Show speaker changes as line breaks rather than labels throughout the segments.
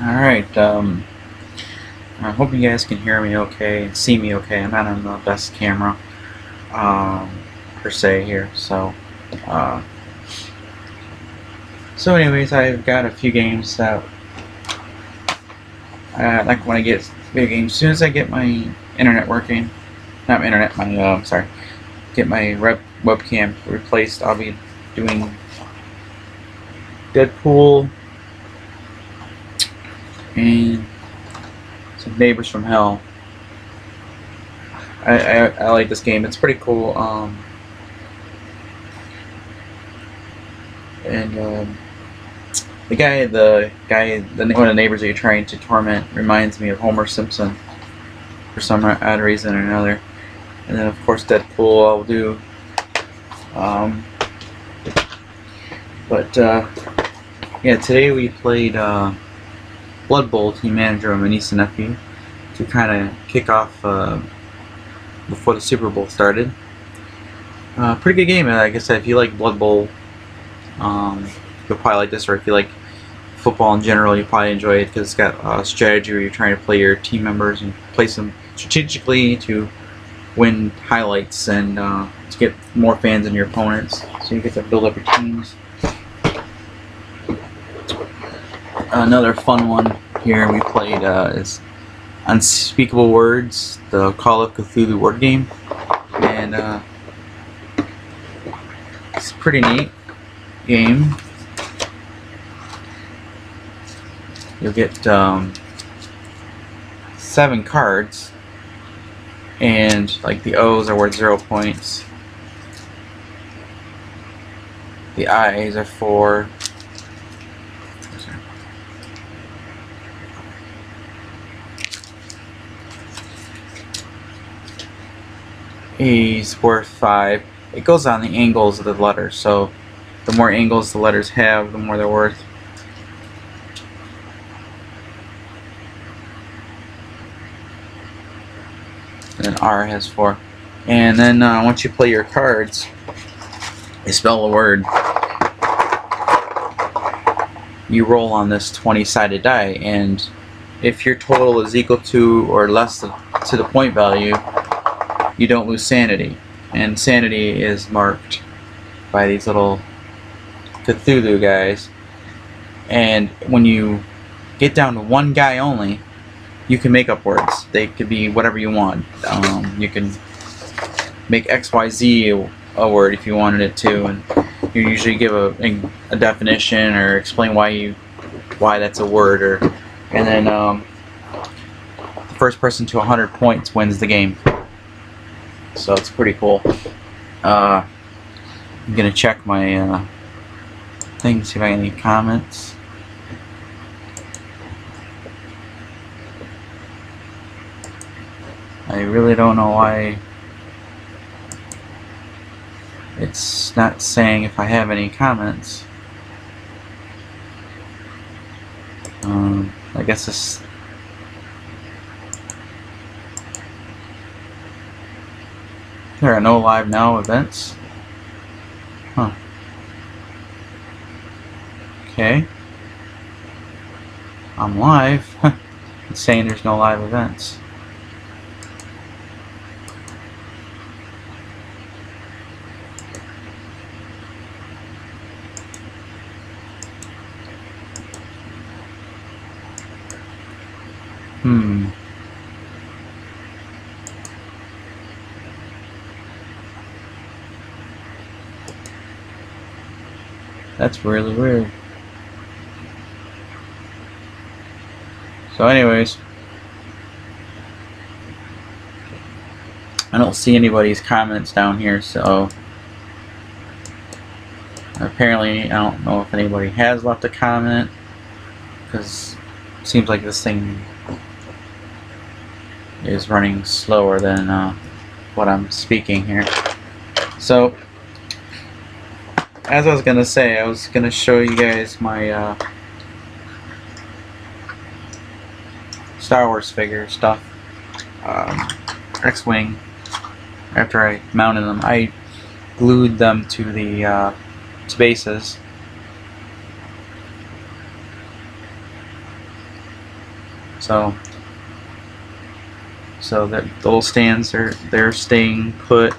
Alright, I hope you guys can hear me okay and see me okay. I'm not on the best camera, per se here, uh, so anyways, I've got a few games that I like when I get video games. As soon as I get my internet working, not my internet, my, sorry, get my webcam replaced, I'll be doing Deadpool and some Neighbors from Hell. I like this game. It's pretty cool. The guy, one of the neighbors that you're trying to torment reminds me of Homer Simpson for some odd reason or another. And then of course Deadpool I'll do. Yeah, today we played Blood Bowl, Team Manager, my niece and nephew, to kind of kick off before the Super Bowl started. Pretty good game. Like I said, if you like Blood Bowl, you'll probably like this, or if you like football in general, you probably enjoy it because it's got a strategy where you're trying to play your team members and place them strategically to win highlights and to get more fans than your opponents, so you get to build up your teams. Another fun one here we played is Unspeakable Words, the Call of Cthulhu word game, and it's a pretty neat game. You'll get 7 cards, and like the O's are worth 0 points, the I's are 4, A's worth 5. It goes on the angles of the letters, so the more angles the letters have, the more they're worth. And then R has 4. And then once you play your cards, you spell a word. You roll on this 20-sided die, and if your total is equal to or less to the point value, you don't lose sanity. And sanity is marked by these little Cthulhu guys. And when you get down to one guy only, you can make up words. They could be whatever you want. You can make XYZ a word if you wanted it to, and you usually give a definition or explain why that's a word. And then the first person to 100 points wins the game. So it's pretty cool. I'm gonna check my thing, see if I have any comments. I really don't know why it's not saying if I have any comments. I guess this. There are no live now events. Huh. Okay. I'm live. It's saying there's no live events. That's really weird. So anyways, I don't see anybody's comments down here, so apparently I don't know if anybody has left a comment, because it seems like this thing is running slower than what I'm speaking here. So as I was gonna say, I was gonna show you guys my Star Wars figure stuff. X-Wing. After I mounted them, I glued them to the bases. So the little stands they're staying put.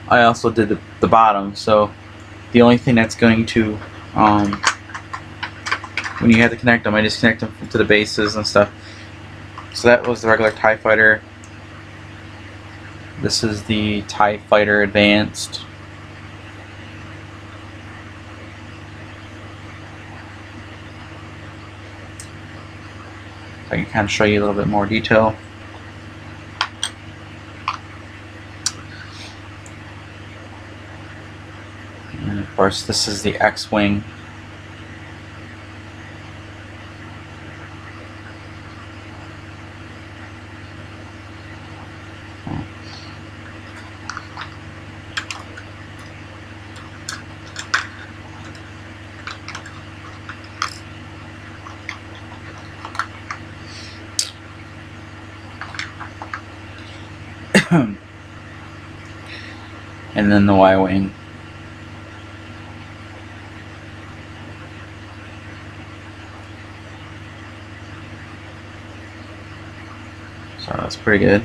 I also did the bottom, so the only thing that's going to when you have to connect them, I just connect them to the bases and stuff. So that was the regular TIE Fighter. This is the TIE Fighter Advanced. I can kind of show you a little bit more detail. And of course, this is the X-Wing. And then the Y-Wing. So that's pretty good.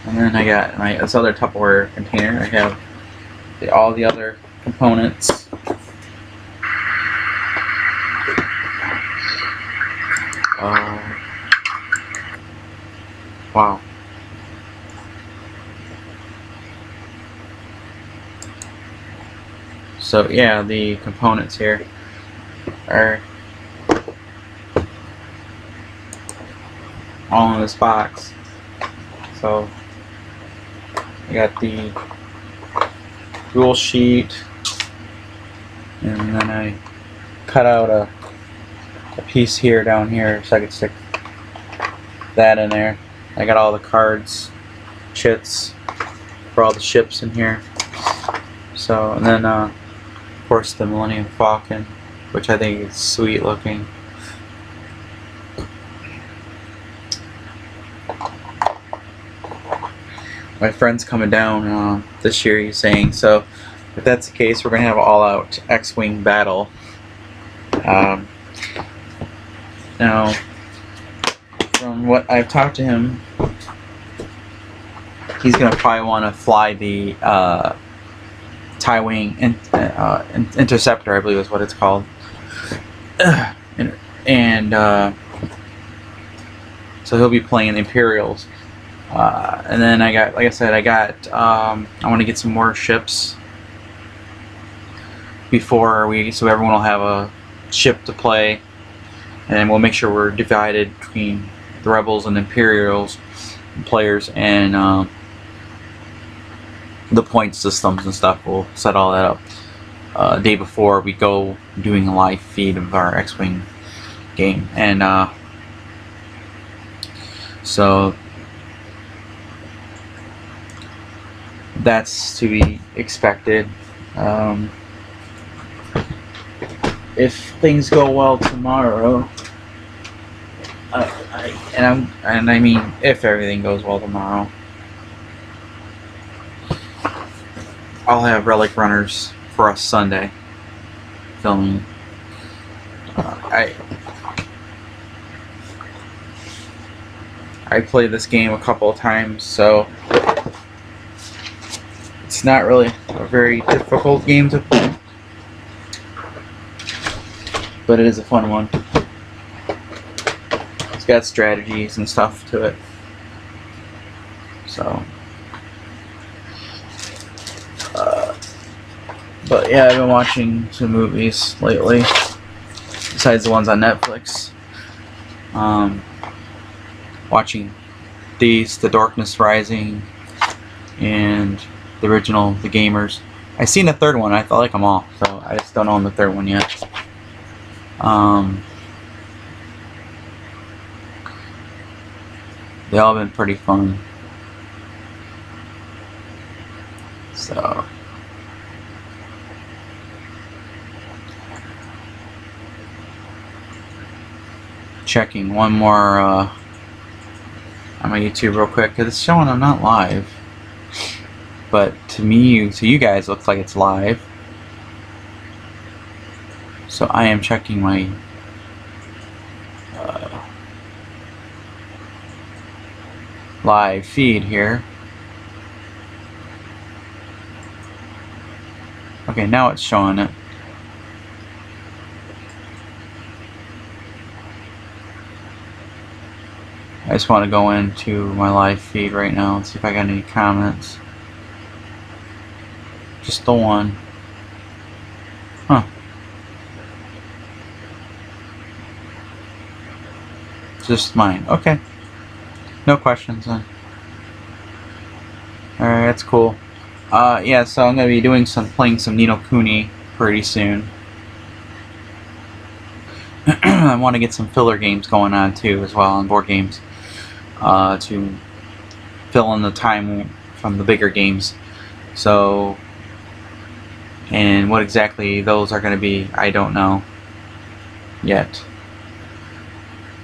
And then I got this other Tupperware container. I have all the other components. Wow. So yeah, the components here are all in this box. So I got the rule sheet, and then I cut out a piece here down here so I could stick that in there. I got all the cards, chits for all the ships in here. So, and then of course the Millennium Falcon, which I think is sweet looking. My friend's coming down this year, he's saying, so if that's the case, we're going to have an all-out X-Wing battle. Now, from what I've talked to him, he's going to probably want to fly the TIE Wing Interceptor, I believe is what it's called. And so he'll be playing the Imperials. And then I got, like I said, I want to get some more ships so everyone will have a ship to play, and we'll make sure we're divided between the Rebels and Imperials players, and the point systems and stuff. We'll set all that up the day before we go doing a live feed of our X-Wing game, and so that's to be expected. If things go well tomorrow, I mean if everything goes well tomorrow, I'll have Relic Runners for us Sunday filming. I played this game a couple of times, so it's not really a very difficult game to play, but it is a fun one. It's got strategies and stuff to it. So, but yeah, I've been watching some movies lately, besides the ones on Netflix. Watching The Darkness Rising, and the original, The Gamers. I seen the third one. I like them all, so I just don't own the third one yet. They all been pretty fun. So checking one more on my YouTube real quick because it's showing I'm not live, but to me, to you guys, it looks like it's live. So I am checking my live feed here. Okay, now it's showing it. I just want to go into my live feed right now and see if I got any comments. Just the one. Huh. Just mine. Okay. No questions then. Alright, that's cool. Yeah, so I'm gonna be playing some Ni no Kuni pretty soon. I want to get some filler games going on too, as well, on board games, to fill in the time from the bigger games. So, and what exactly those are going to be, I don't know yet.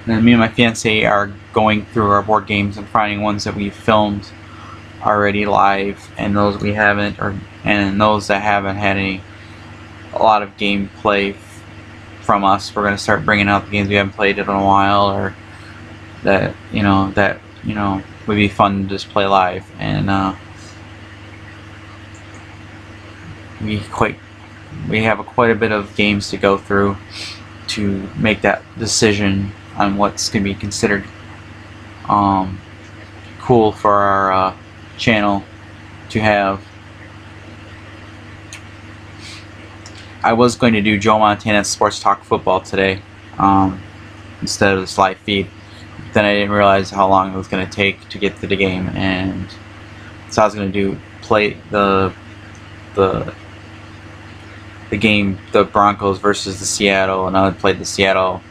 And me and my fiance are going through our board games and finding ones that we've filmed already live, and those we haven't, and those that haven't had a lot of gameplay from us. We're going to start bringing out the games we haven't played in a while, or that would be fun to just play live. And we have quite a bit of games to go through to make that decision on what's going to be considered cool for our channel to have. I was going to do Joe Montana's Sports Talk Football today instead of this live feed. Then I didn't realize how long it was going to take to get to the game, and so I was going to play the game, the Broncos versus the Seattle, and I would play the Seattle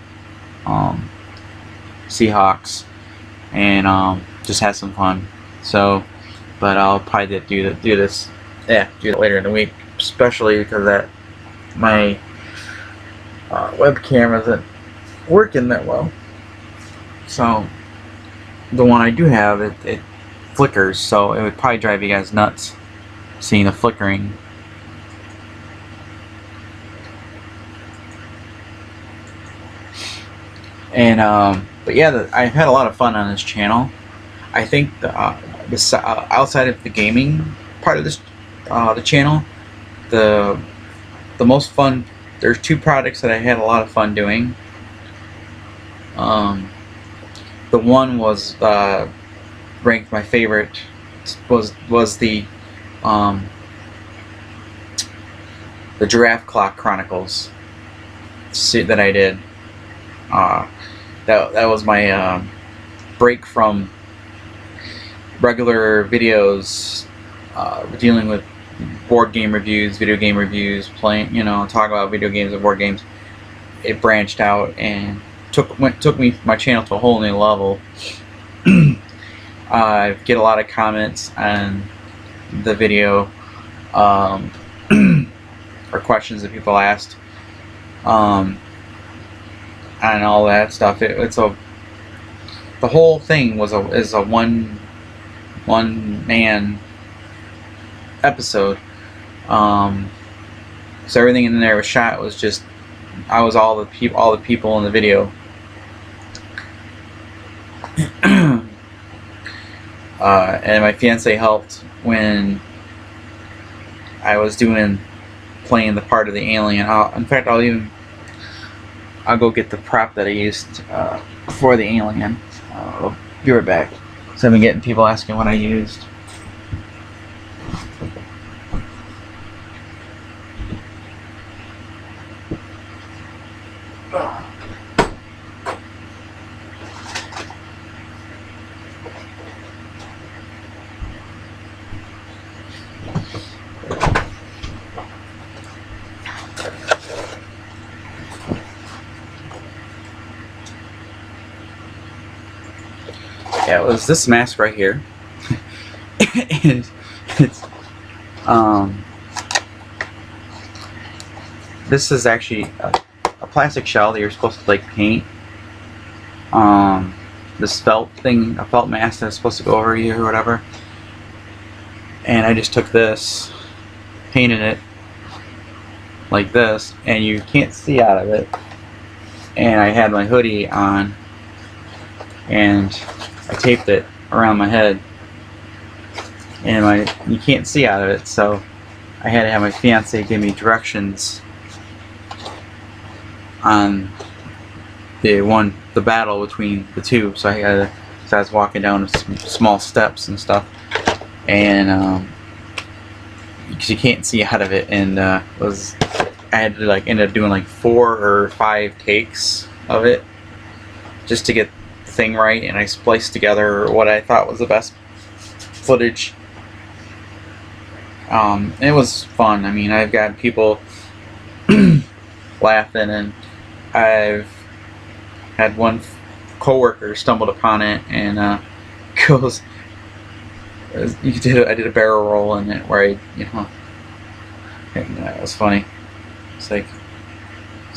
Seahawks, and just have some fun. So, but I'll probably do it later in the week, especially because that my webcam isn't working that well. So the one I do have, it flickers, so it would probably drive you guys nuts seeing the flickering. And but yeah, I've had a lot of fun on this channel. I think outside of the gaming part of this the channel, the most fun, there's two projects that I had a lot of fun doing. The one was ranked my favorite, was the Giraffe Clock Chronicles that I did. That was my break from regular videos dealing with board game reviews, video game reviews, talk about video games and board games. It branched out and took my channel to a whole new level. I get a lot of comments on the video, or questions that people asked, and all that stuff. The whole thing is a one man episode. So everything in there was shot was just, I was all the people in the video. And my fiance helped when I was playing the part of the alien. In fact, I'll go get the prop that I used for the alien. I'll be right back. So I've been getting people asking what I used. Yeah, it was this mask right here. And it's this is actually a plastic shell that you're supposed to like paint, this felt thing, a felt mask that's supposed to go over you or whatever. And I just took this, painted it like this, and you can't see out of it. And I had my hoodie on, and I taped it around my head, and you can't see out of it, so I had to have my fiance give me directions on the battle between the two. So I was walking down some small steps and stuff, and because you can't see out of it, and I had to end up doing like 4 or 5 takes of it just to get the thing right, and I spliced together what I thought was the best footage. It was fun. I mean, I've got people laughing, and I've had one coworker stumbled upon it and goes, I did a barrel roll in it where and that was funny. So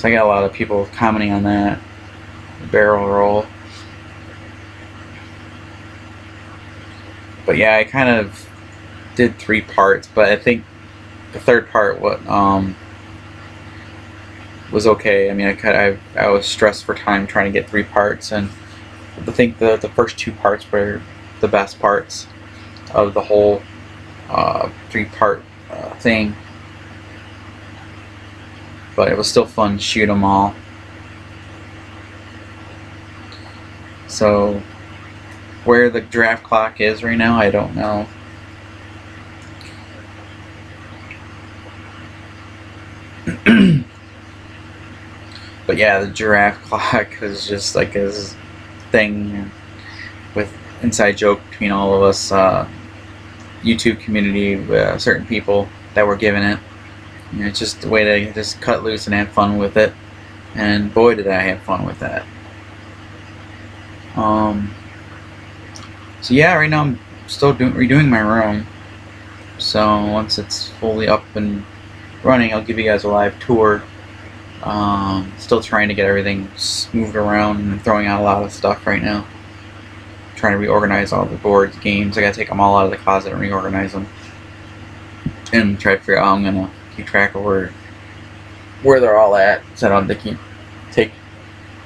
I got a lot of people commenting on that barrel roll. But yeah, I kind of did 3 parts, but I think the third part was okay. I mean, I was stressed for time trying to get 3 parts, and I think the first 2 parts were the best parts of the whole 3-part thing. But it was still fun to shoot them all. So where the giraffe clock is right now, I don't know. But yeah, the giraffe clock is just like this thing with inside joke between all of us YouTube community with certain people that were given it. You know, it's just a way to just cut loose and have fun with it, and boy did I have fun with that. So yeah, right now I'm still redoing my room, so once it's fully up and running, I'll give you guys a live tour. Still trying to get everything moved around and throwing out a lot of stuff right now. Trying to reorganize all the boards, games. I gotta take them all out of the closet and reorganize them, and try to figure out how I'm gonna keep track of where they're all at, so I don't have to keep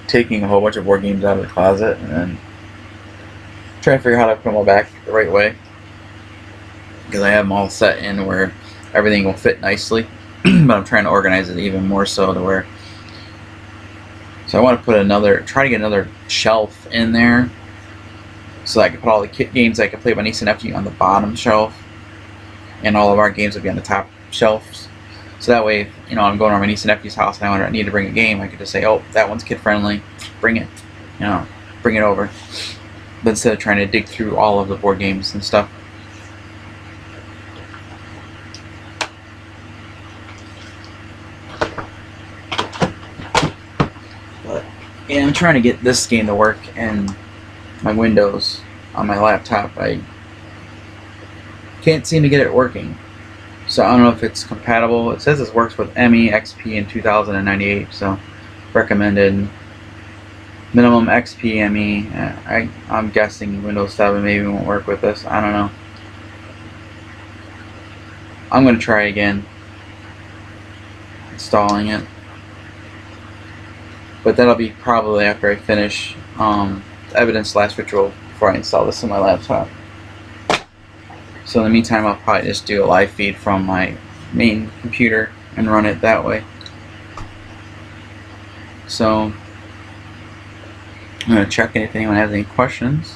taking a whole bunch of board games out of the closet, and then try to figure out how to put them all back the right way, because I have them all set in where everything will fit nicely. But I'm trying to organize it even more so to where, so I want to try to get another shelf in there, so that I can put all the kit games I can play with my niece and nephew on the bottom shelf, and all of our games will be on the top shelves. So that way, I'm going to my niece and nephew's house and I need to bring a game, I could just say, oh, that one's kid friendly, bring it, bring it over. But instead of trying to dig through all of the board games and stuff. But yeah, I'm trying to get this game to work in my Windows on my laptop. I can't seem to get it working. So I don't know if it's compatible. It says it works with ME, XP, and 2098, so recommended. Minimum XP, ME. I'm guessing Windows 7 maybe won't work with this. I don't know. I'm going to try again installing it. But that'll be probably after I finish the Evidence Last Ritual before I install this on my laptop. So in the meantime, I'll probably just do a live feed from my main computer and run it that way. So I'm going to check if anyone has any questions.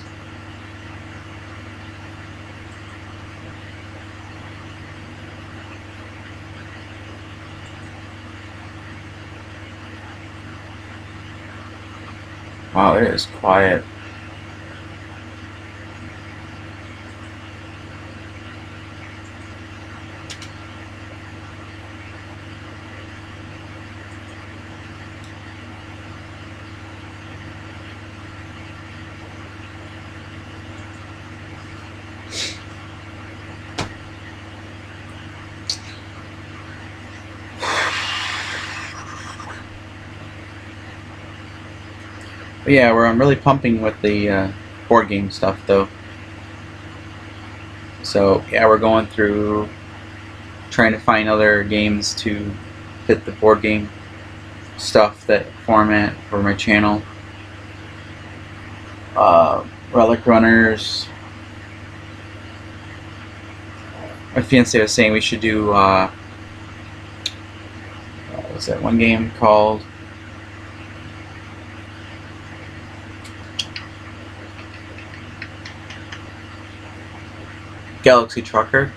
Wow, it is quiet. But yeah, I'm really pumping with the board game stuff though. So yeah, we're going through trying to find other games to fit the board game stuff, that format for my channel. Relic Runners. My fiance was saying we should do what was that one game called? Galaxy Trucker.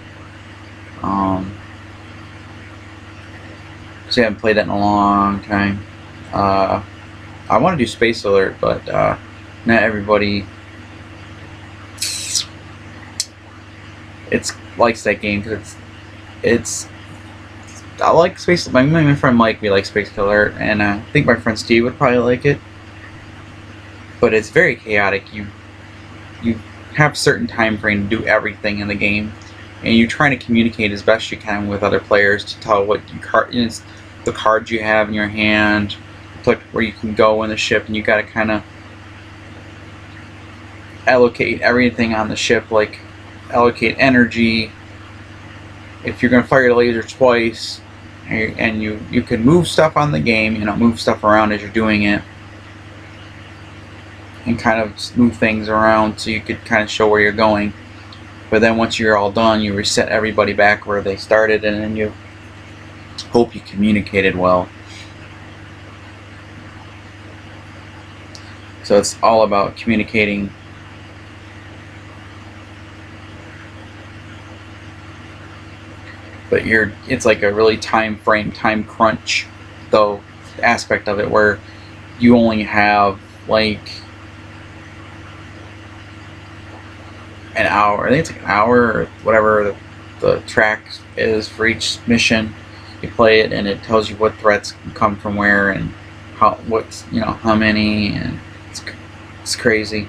So I haven't played that in a long time. I want to do Space Alert, but not everybody likes that game because it's I like Space. My friend Mike, we like Space Alert, and I think my friend Steve would probably like it. But it's very chaotic. You have a certain time frame to do everything in the game, and you're trying to communicate as best you can with other players to tell what the cards you have in your hand, where you can go in the ship, and you got to kind of allocate everything on the ship, like allocate energy. If you're going to fire your laser twice, and you can move stuff on the game, move stuff around as you're doing it, and kind of move things around so you could kind of show where you're going. But then once you're all done, you reset everybody back where they started, and then you hope you communicated well. So it's all about communicating. But it's like a really time crunch though aspect of it, where you only have like an hour. I think it's like an hour or whatever the track is for each mission. You play it, and it tells you what threats come from where, and how many, and it's crazy.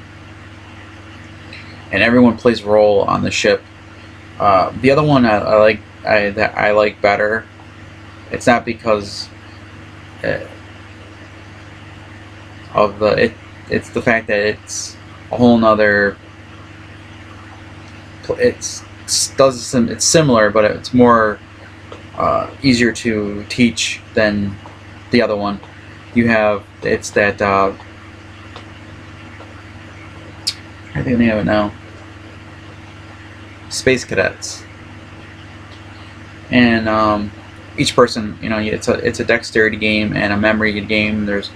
And everyone plays a role on the ship. The other one I like better. It's not because of it's the fact that it's a whole nother. It's similar, but it's more easier to teach than the other one. It's that I think the name of it now. Space Cadets. And each person, it's a dexterity game and a memory game. There's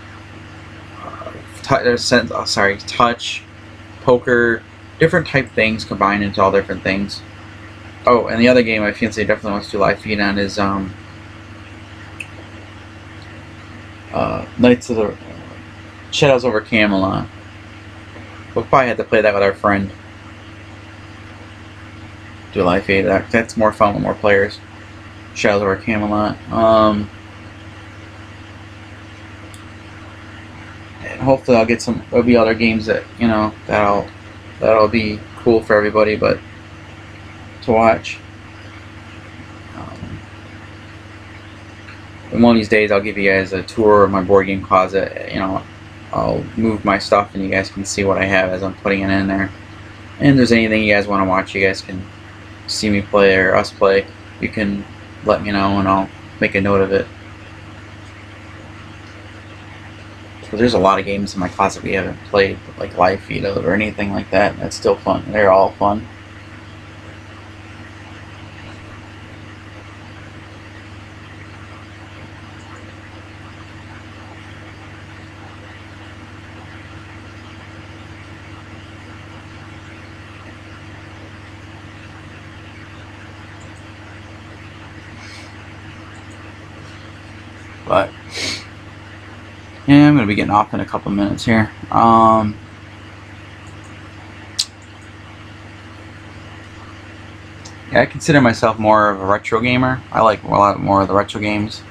touch, poker, different type things combined into all different things. Oh, and the other game my fiance definitely wants to do live feed on is Knights of the Shadows over Camelot. We'll probably have to play that with our friend. Do a live feed. That's more fun with more players. Shadows over Camelot. And hopefully I'll get there'll be other games that that'll be cool for everybody, but to watch. And one of these days I'll give you guys a tour of my board game closet. I'll move my stuff and you guys can see what I have as I'm putting it in there. And if there's anything you guys want to watch, you guys can see me play or us play, you can let me know and I'll make a note of it. So there's a lot of games in my closet we haven't played, like live feed or anything like that. That's still fun. They're all fun. But yeah, I'm gonna be getting off in a couple minutes here. Yeah, I consider myself more of a retro gamer. I like a lot more of the retro games.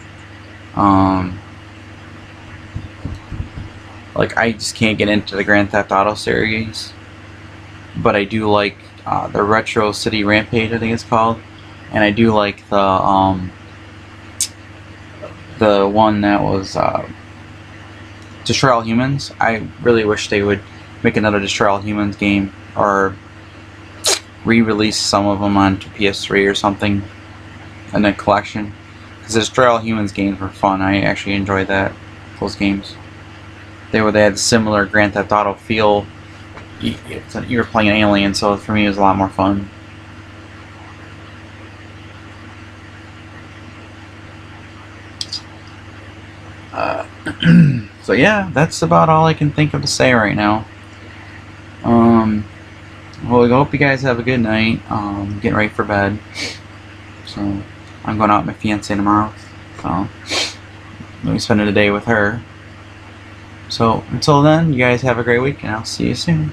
Like I just can't get into the Grand Theft Auto series, but I do like the Retro City Rampage, I think it's called, and I do like the one that was Destroy All Humans. I really wish they would make another Destroy All Humans game, or re-release some of them onto PS3 or something in a collection. Because the Destroy All Humans games were fun. I actually enjoyed those games. They had similar Grand Theft Auto feel. You were playing an alien, so for me it was a lot more fun. So yeah, that's about all I can think of to say right now. Well, I hope you guys have a good night. Getting ready for bed. So I'm going out with my fiance tomorrow. So let me spend the day with her. So until then, you guys have a great week, and I'll see you soon.